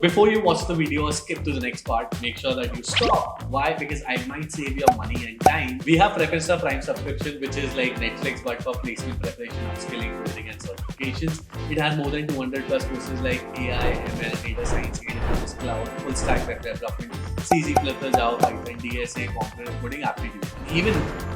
Before you watch the video or skip to the next part, make sure that you stop. Why? Because I might save your money and time. We have Preference Prime subscription, which is like Netflix but for placement preparation, upskilling, coding, and certifications. It has more than 200 plus courses like AI, ML, data science, AWS, cloud, full stack web development, C, C++, Java, Python, DSA, computer coding, aptitude. Even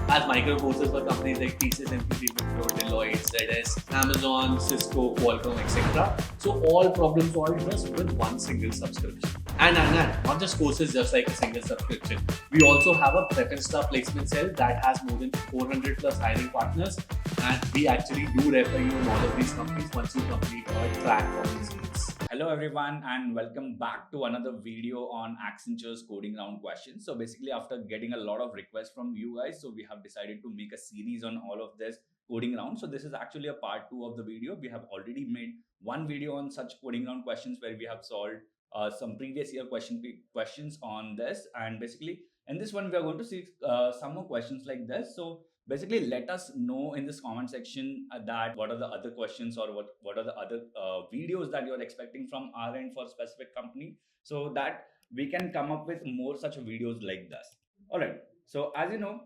has micro courses for companies like TCS, MPT, Wipro, Deloitte, ZS, Amazon, Cisco, Qualcomm, etc. So all problem solved just with one single subscription. And not just courses, just like a single subscription. We also have a preference star placement cell that has more than 400 plus hiring partners, and we actually do refer you in all of these companies once you complete a track of these skills. Hello everyone and welcome back to another video on Accenture's coding round questions. So basically after getting a lot of requests from you guys, so we have decided to make a series on all of this coding round. So this is actually a part 2 of the video. We have already made one video on such coding round questions where we have solved some previous year questions on this, and basically in this one we are going to see some more questions like this. So basically let us know in this comment section that what are the other questions or what are the other videos that you're expecting from our end for specific company, so that we can come up with more such videos like this. All right, so as you know,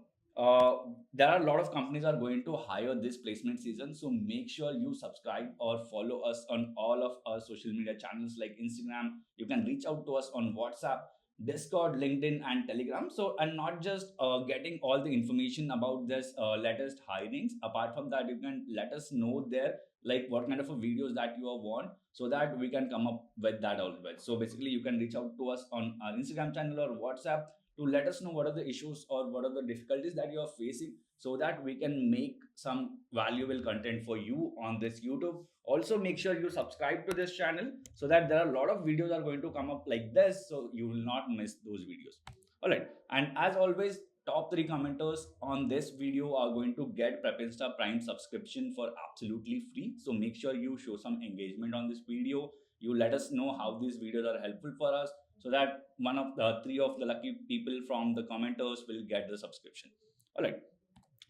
there are a lot of companies are going to hire this placement season, so make sure you subscribe or follow us on all of our social media channels like Instagram. You can reach out to us on WhatsApp, Discord, LinkedIn, and Telegram. So, and not just getting all the information about this latest hirings. Apart from that, you can let us know there like what kind of a videos that you want, so that we can come up with that as well. So basically, you can reach out to us on our Instagram channel or WhatsApp to let us know what are the issues or what are the difficulties that you are facing, so that we can make some valuable content for you on this YouTube. Also make sure you subscribe to this channel, so that there are a lot of videos are going to come up like this, so you will not miss those videos. All right, and as always, top 3 commenters on this video are going to get Prepinsta Prime subscription for absolutely free. So make sure you show some engagement on this video. You let us know how these videos are helpful for us, so that one of the 3 of the lucky people from the commenters will get the subscription. All right,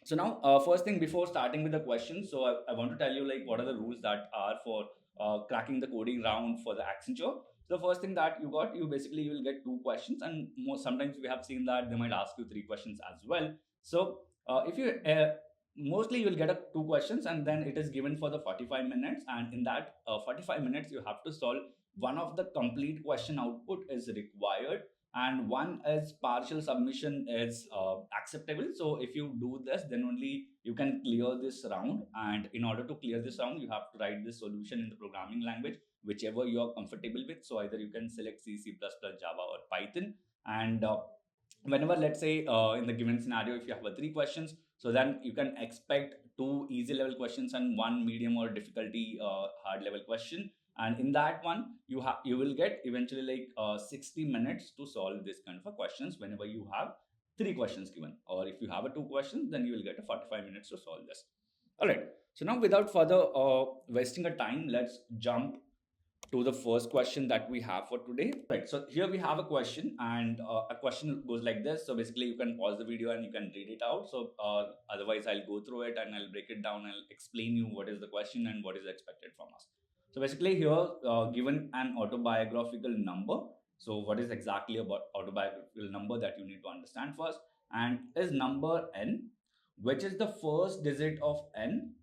so now first thing before starting with the questions, so I want to tell you like what are the rules that are for cracking the coding round for the Accenture. So the first thing that you got, you basically you will get 2 questions, and sometimes we have seen that they might ask you 3 questions as well. So if you mostly you will get 2 questions, and then it is given for the 45 minutes, and in that 45 minutes you have to solve one of the complete question output is required, and one is partial submission is acceptable. So if you do this, then only you can clear this round, and in order to clear this round you have to write this solution in the programming language whichever you are comfortable with. So either you can select C, C++, Java, or Python. And whenever, let's say in the given scenario, if you have 3 questions, so then you can expect 2 easy level questions and 1 medium or difficulty hard level question. And in that one you will get eventually like 60 minutes to solve this kind of a questions whenever you have 3 questions given, or if you have 2 questions, then you will get 45 minutes to solve this. All right, so now without further wasting a time, let's jump to the first question that we have for today. Right, so here we have a question, and a question goes like this. So basically you can pause the video and you can read it out. So otherwise I'll go through it and I'll break it down. I'll explain you what is the question and what is expected from us. So basically here given an autobiographical number. So what is exactly about autobiographical number that you need to understand first, and is number n, which is the first digit of n,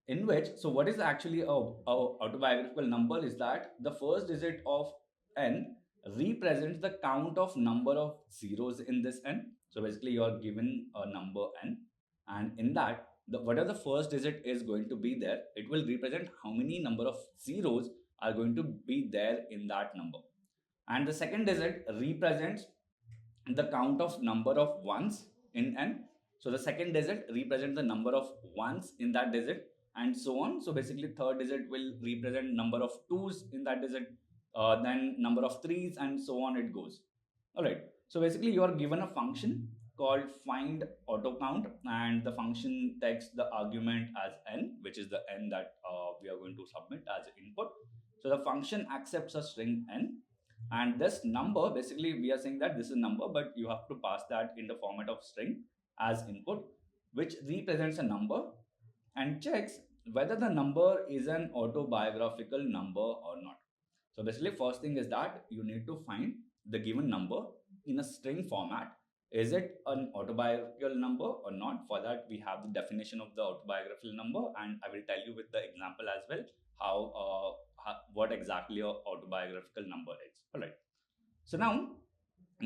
in which, so what is actually a autobiographical number is that the first digit of n represents the count of number of zeros in this n. So basically you are given a number n, and in that whatever the first digit is going to be there, it will represent how many number of zeros are going to be there in that number. And the second digit represents the count of number of ones in n. So the second digit represents the number of ones in that digit, and so on. So basically third digit will represent number of twos in that digit, then number of threes, and so on it goes. All right, so basically you are given a function called find auto count, and the function takes the argument as n, which is the n that we are going to submit as input. So the function accepts a string n, and this number, basically we are saying that this is number, but you have to pass that in the format of string as input, which represents a number and checks whether the number is an autobiographical number or not. So basically, first thing is that you need to find the given number in a string format. Is it an autobiographical number or not? For that, we have the definition of the autobiographical number, and I will tell you with the example as well what exactly a autobiographical number is. All right. So now,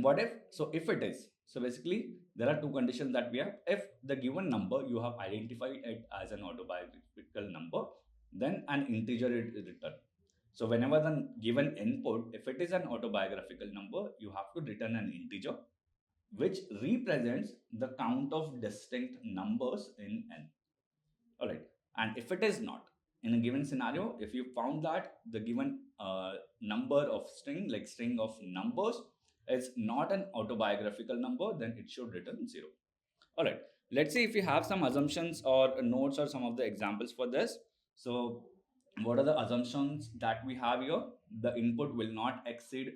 what if? So if it is, so basically there are two conditions that we have. If the given number you have identified it as an autobiographical number, then an integer is returned. So whenever the given input, if it is an autobiographical number, you have to return an integer which represents the count of distinct numbers in n. All right. And if it is not, in a given scenario, if you found that the given number of string, like string of numbers, is not an autobiographical number, then it should return 0. All right. Let's see if we have some assumptions or notes or some of the examples for this. So what are the assumptions that we have here? The input will not exceed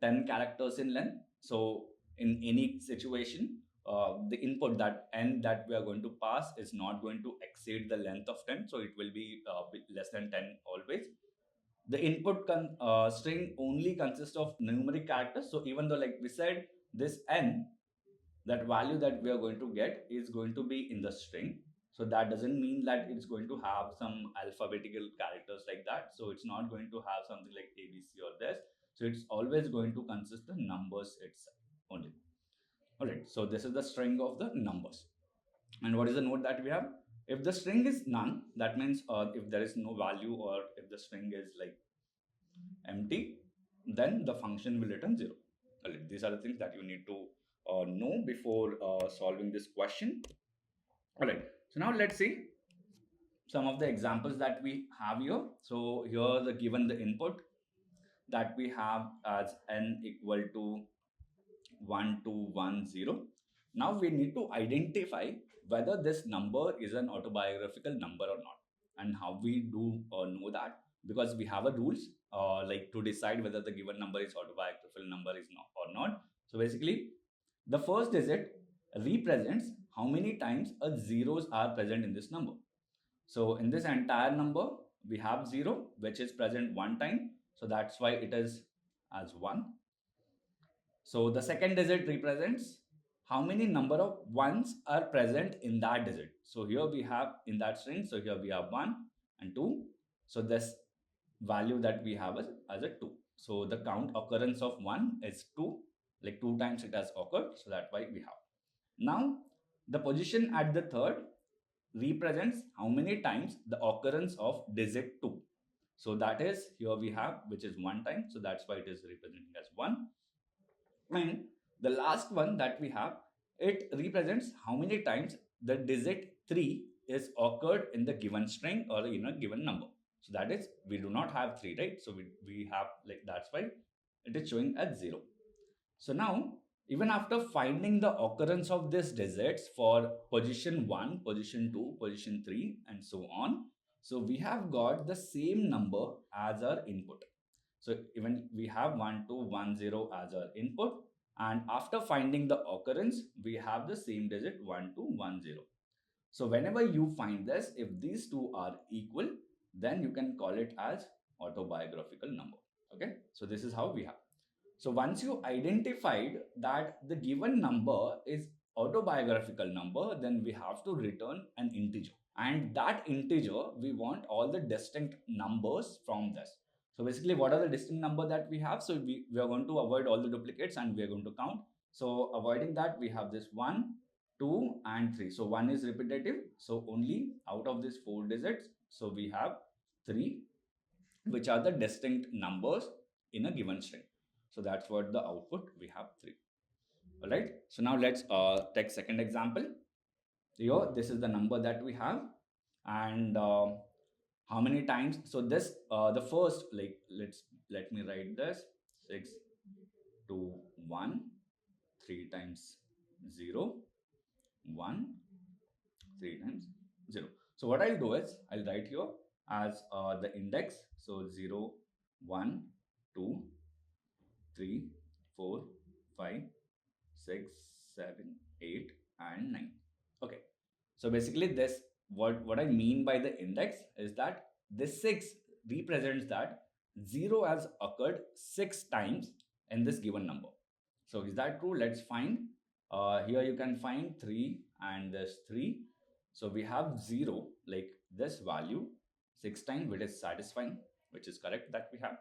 10 characters in length. So in any situation, the input that n that we are going to pass is not going to exceed the length of 10. So it will be less than 10 always. The input string only consists of numeric characters. So even though, like we said, this n, that value that we are going to get is going to be in the string. So that doesn't mean that it's going to have some alphabetical characters like that. So it's not going to have something like ABC or this. So it's always going to consist the numbers itself only. All right. So this is the string of the numbers. And what is the note that we have? If the string is none, that means if there is no value, or if the string is like empty, then the function will return 0. All right. These are the things that you need to know before solving this question. All right. So now let's see some of the examples that we have here. So here the given the input that we have as n equal to 1210. Now we need to identify whether this number is an autobiographical number or not. And how we do know that? Because we have a rules like to decide whether the given number is autobiographical number is not or not. So basically, the first digit represents how many times a zeros are present in this number. So in this entire number, we have 0, which is present one time. So that's why it is as 1. So the second digit represents how many number of ones are present in that digit. So here we have in that string, so here we have 1 and 2. So this value that we have is as a 2. So the count occurrence of 1 is 2, like 2 times it has occurred. So that's why we have. Now the position at the third represents how many times the occurrence of digit 2. So that is here we have, which is 1 time. So that's why it is representing as 1. And the last one that we have, it represents how many times the digit 3 is occurred in the given string or in a given number. So that is, we do not have 3, right? So we have, like, that's why it is showing as 0. So now, even after finding the occurrence of these digits for position 1, position 2, position 3, and so on, so we have got the same number as our input. So even we have 1210 as our input, and after finding the occurrence, we have the same digit 1210. So whenever you find this, if these two are equal, then you can call it as autobiographical number. Okay, so this is how we have. So once you identified that the given number is autobiographical number, then we have to return an integer. And that integer, we want all the distinct numbers from this. So basically, what are the distinct number that we have? So we are going to avoid all the duplicates and we are going to count. So avoiding that, we have this 1, 2, and 3. So 1 is repetitive. So only out of these 4 digits, so we have 3, which are the distinct numbers in a given string. So that's what the output, we have 3. All right. So now let's take second example. Here, this is the number that we have, and how many times. So this the first, like, let me write this 6 to 1, 3 times 0, 1, 3 times 0. So what I'll do is I'll write here as the index. So 0, 1, 2, 3, 4, 5, 6, 7, 8, and 9. Okay. So basically, this what I mean by the index is that this 6 represents that 0 has occurred 6 times in this given number. So is that true? Let's find. Here you can find 3 and this 3. So we have 0, like this value 6 times, which is satisfying, which is correct that we have.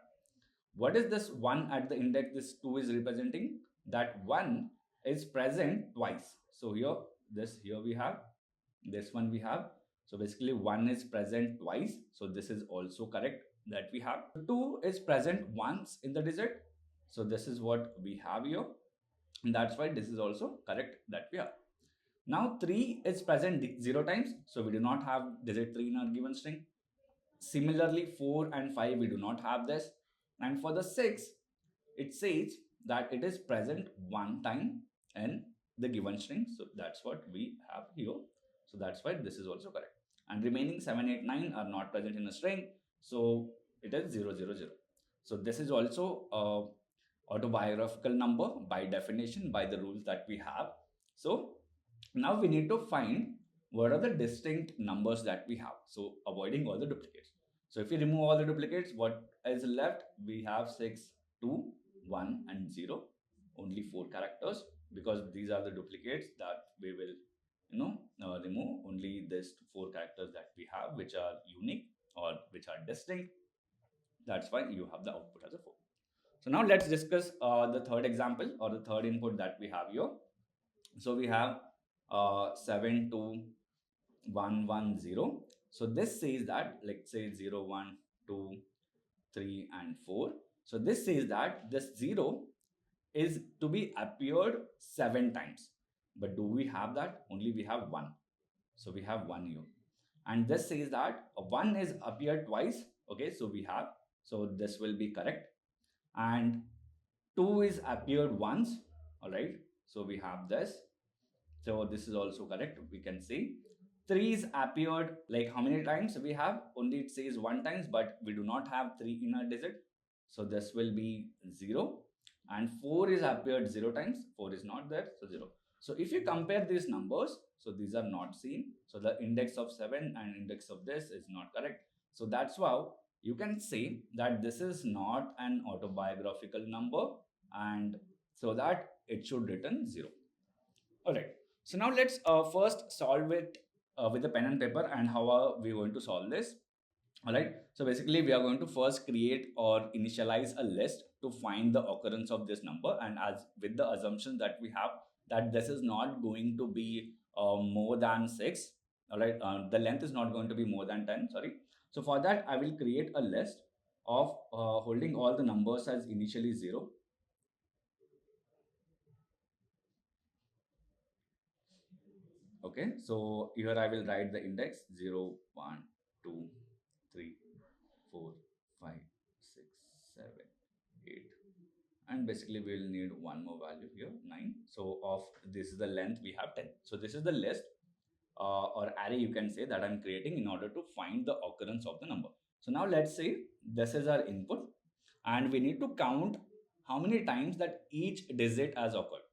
What is this 1 at the index this 2 is representing? That 1 is present twice. So here we have, this one we have. So basically 1 is present twice. So this is also correct that we have. 2 is present once in the digit. So this is what we have here. And that's why this is also correct that we have. Now 3 is present 0 times. So we do not have digit 3 in our given string. Similarly, 4 and 5, we do not have this. And for the 6, it says that it is present one time in the given string. So that's what we have here. So that's why this is also correct. And remaining 7, 8, 9 are not present in a string. So it is 0, 0, 0. So this is also a autobiographical number by definition, by the rules that we have. So now we need to find what are the distinct numbers that we have. So avoiding all the duplicates. So if we remove all the duplicates, what is left? We have 6, 2, 1 and 0. Only 4 characters, because these are the duplicates that we will remove. Only these 4 characters that we have, which are unique or which are distinct. That's why you have the output as a 4. So now let's discuss the third example or the third input that we have here. So we have 7, 2, 1, 1, 0. So this says that, let's say 0, 1, 2, 3 and 4. So this says that this 0 is to be appeared 7 times. But do we have that? Only we have 1. So we have 1 here. And this says that 1 is appeared twice. Okay, so we have. So this will be correct. And 2 is appeared once. All right. So we have this. So this is also correct. We can see 3 is appeared, like how many times we have? Only it says 1 times, but we do not have 3 in our digit. So this will be 0. And 4 is appeared 0 times. 4 is not there. So 0. So if you compare these numbers, so these are not seen. So the index of 7 and index of this is not correct. So that's why you can say that this is not an autobiographical number, and so that it should return 0. All right. So now let's first solve it with a pen and paper, and how are we going to solve this? All right. So basically, we are going to first create or initialize a list to find the occurrence of this number, and as with the assumption that we have that this is not going to be more than 6. All right. The length is not going to be more than 10. Sorry. So for that, I will create a list of holding all the numbers as initially 0. Okay, so here I will write the index 0, 1, 2, 3, 4, 5, 6, 7, 8. And basically we will need one more value here, 9. So of this is the length, we have 10. So this is the list or array, you can say, that I'm creating in order to find the occurrence of the number. So now let's say this is our input, and we need to count how many times that each digit has occurred.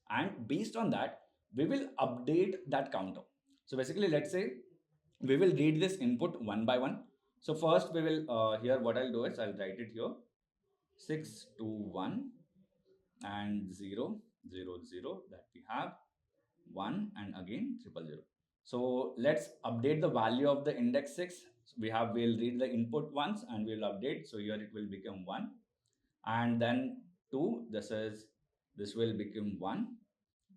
And based on that, we will update that counter. So basically, let's say we will read this input one by one. So first we will, here what I'll do is I'll write it here, 6, 2, 1 and 0, 0, 0 that we have, 1 and again 0, 0. So let's update the value of the index 6. So we'll read the input once and we'll update. So here it will become 1, and then 2, this will become 1.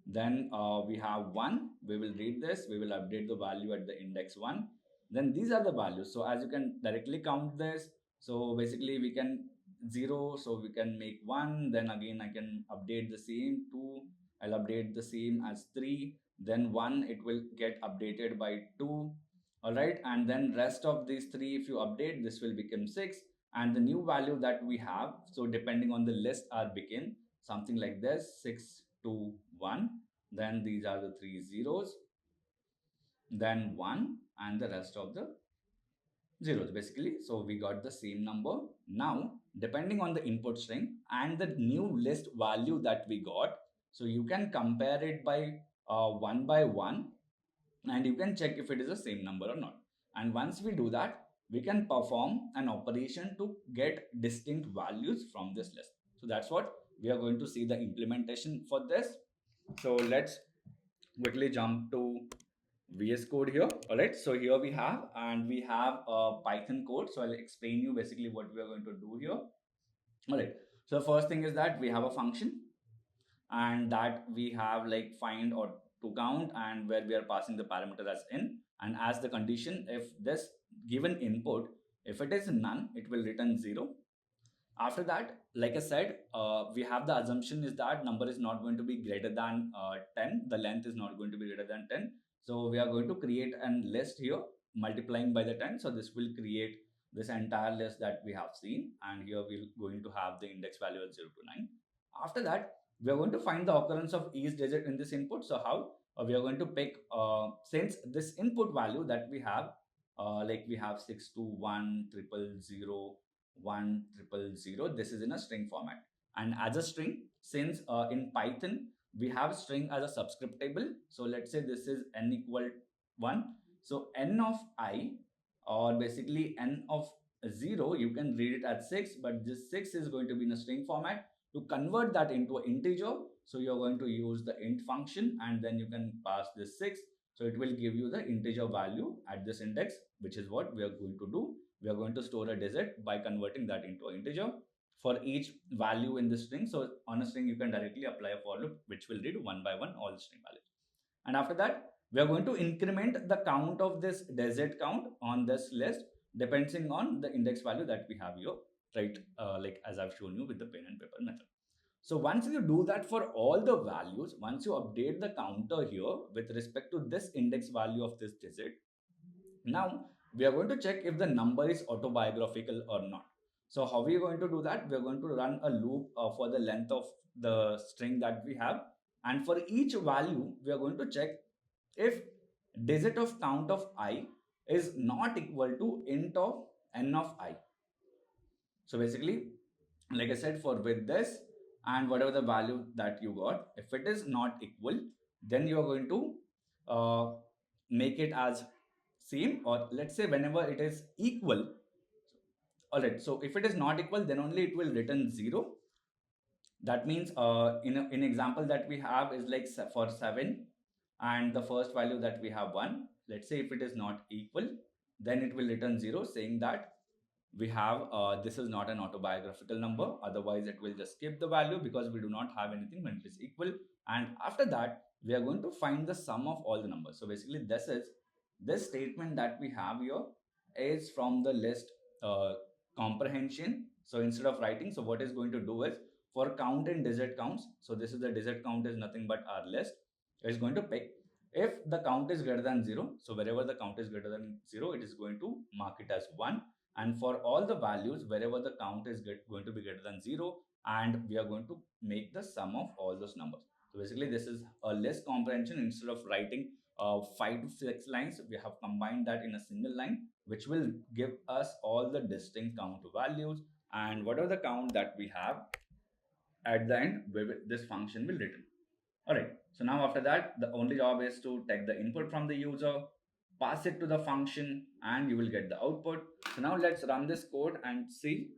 Then we have 1, we will read this, we will update the value at the index 1. Then these are the values. So as you can directly count this, so basically we can 0, so we can make 1, then again I can update the same 2, I'll update the same as 3, then 1, it will get updated by 2. All right, and then rest of these 3, if you update, this will become 6, and the new value that we have, so depending on the list, are begin something like this, 6, 2, 1. Then these are the 3 zeros, then 1, and the rest of the zeros basically. So we got the same number. Now depending on the input string and the new list value that we got, so you can compare it by one by one, and you can check if it is the same number or not. And once we do that, we can perform an operation to get distinct values from this list. So that's what we are going to see the implementation for this. So let's quickly jump to VS Code here. All right, so here we have, and we have a Python code. So I'll explain you basically what we are going to do here. All right, so the first thing is that we have a function, and that we have like find or to count, and where we are passing the parameter as in, and as the condition, if this given input, if it is none, it will return 0. After that, like I said, we have the assumption is that number is not going to be greater than 10, the length is not going to be greater than 10. So we are going to create a list here multiplying by the 10. So this will create this entire list that we have seen, and here we're going to have the index value at 0 to 9. After that, we are going to find the occurrence of each digit in this input. So how? We are going to pick, since this input value that we have, like we have 621 000 1000, this is in a string format. And as a string, since in Python we have string as a subscript table, so let's say this is n equal 1. So n of I, or basically n of 0, you can read it as 6, but this 6 is going to be in a string format. To convert that into an integer, so you're going to use the int function, and then you can pass this 6. So it will give you the integer value at this index, which is what we are going to do. We are going to store a digit by converting that into an integer for each value in the string. So on a string, you can directly apply a for loop, which will read one by one all the string values. And after that, we are going to increment the count of this digit count on this list, depending on the index value that we have here, right? Like as I've shown you with the pen and paper method. So once you do that for all the values, once you update the counter here with respect to this index value of this digit, now we are going to check if the number is autobiographical or not. So how we are going to do that? We are going to run a loop for the length of the string that we have, and for each value we are going to check if digit of count of I is not equal to int of n of I. So basically, like I said, for with this and whatever the value that you got, if it is not equal, then you are going to uh, make it as same, or let's say whenever it is equal. All right, so if it is not equal, then only it will return 0. That means in example that we have is like for 7, and the first value that we have 1. Let's say if it is not equal, then it will return 0, saying that we have this is not an autobiographical number, otherwise it will just skip the value because we do not have anything when it is equal. And after that, we are going to find the sum of all the numbers. So basically this statement that we have here is from the list comprehension. So instead of writing, so what is going to do is for count and digit counts, so this is the digit count is nothing but our list, is going to pick if the count is greater than 0. So wherever the count is greater than 0, it is going to mark it as 1. And for all the values, wherever the count is going to be greater than 0, and we are going to make the sum of all those numbers. So basically, this is a list comprehension. Instead of writing 5 to 6 lines, we have combined that in a single line, which will give us all the distinct count values, and whatever the count that we have at the end, this function will return. All right, so now after that, the only job is to take the input from the user, pass it to the function, and you will get the output. So now let's run this code and see.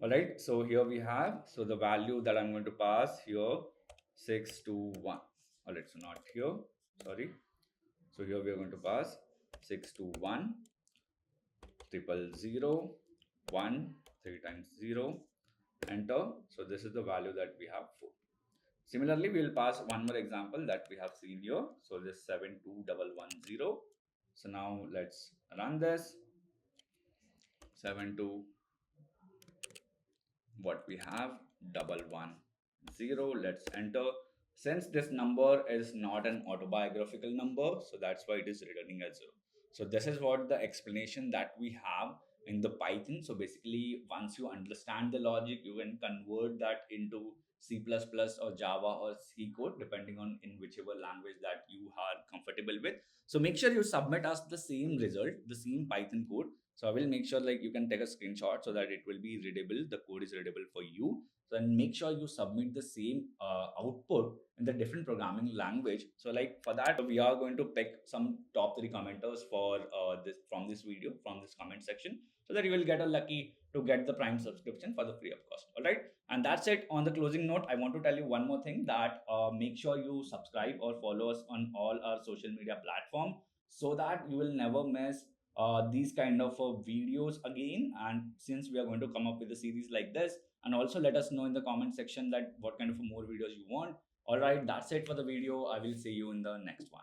All right, so here we have, so the value that I'm going to pass here, 621. All right, so not here, sorry. So here we are going to pass 621 000 1 3 times 0, enter. So this is the value that we have for. Similarly, we will pass one more example that we have seen here. So this 72110. So now let's run this. 72, what we have, 110. Let's enter. Since this number is not an autobiographical number, so that's why it is returning as 0. So this is what the explanation that we have in the Python. So basically, once you understand the logic, you can convert that into C++ or Java or C code, depending on in whichever language that you are comfortable with. So make sure you submit us the same result, the same Python code. So I will make sure like you can take a screenshot so that it will be readable. The code is readable for you. So and make sure you submit the same output in the different programming language. So like for that, we are going to pick some top 3 commenters for this video from this comment section, so that you will get a lucky to get the Prime subscription for the free of cost. All right, and that's it. On the closing note, I want to tell you one more thing, that make sure you subscribe or follow us on all our social media platform, so that you will never miss these kind of videos again. And since we are going to come up with a series like this, and also let us know in the comment section that what kind of more videos you want. All right, that's it for the video. I will see you in the next one.